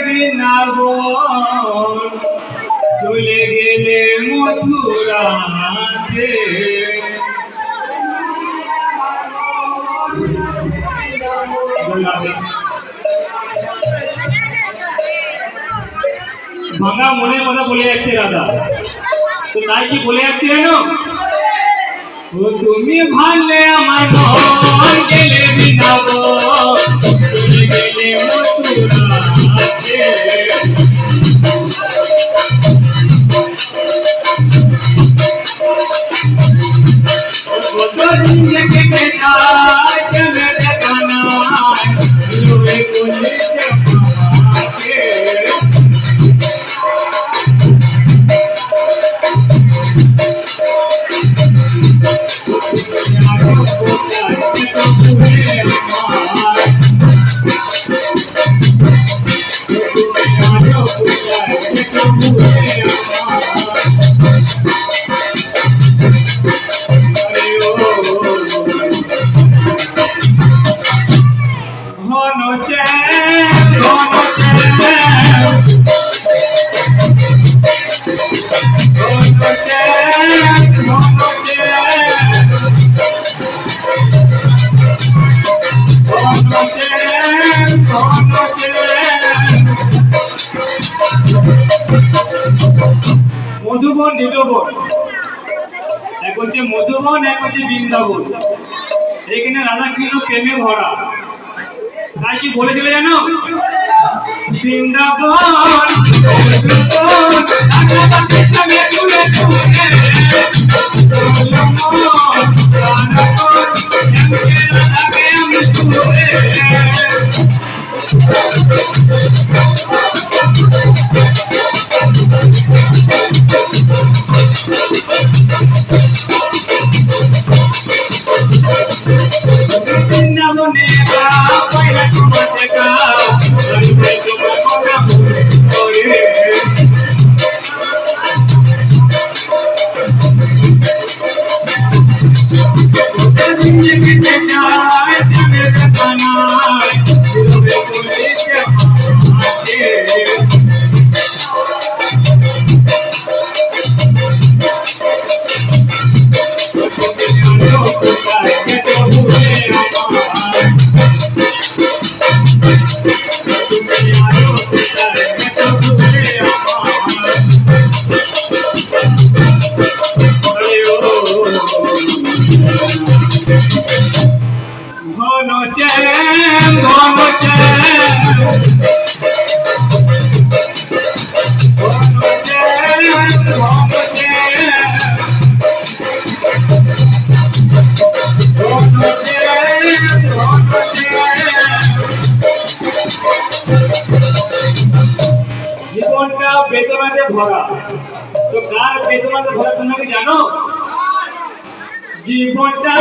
বৃন্দাবন চলে গেলে মথুরাতে ভাঙা মনের কথা বলে যাচ্ছে দাদা। তো তাই কি বলে যাচ্ছে জানো, ও তুমি ভাঙলে আমার মন গেলে বৃন্দাবন চলে গেলে মথুরাতে মধুবন দুটো বন, এক হচ্ছে মধুবন, এক হচ্ছে বৃন্দাবন। এখানে রাধা কৃষ্ণ প্রেমে ভরা। তাই কি বলেছিল জানো, বৃন্দাবন জীবনটা বেদনাতে ভরা। তো কার বেদনাতে ভরা তোমরা কি জানো? জীবনটা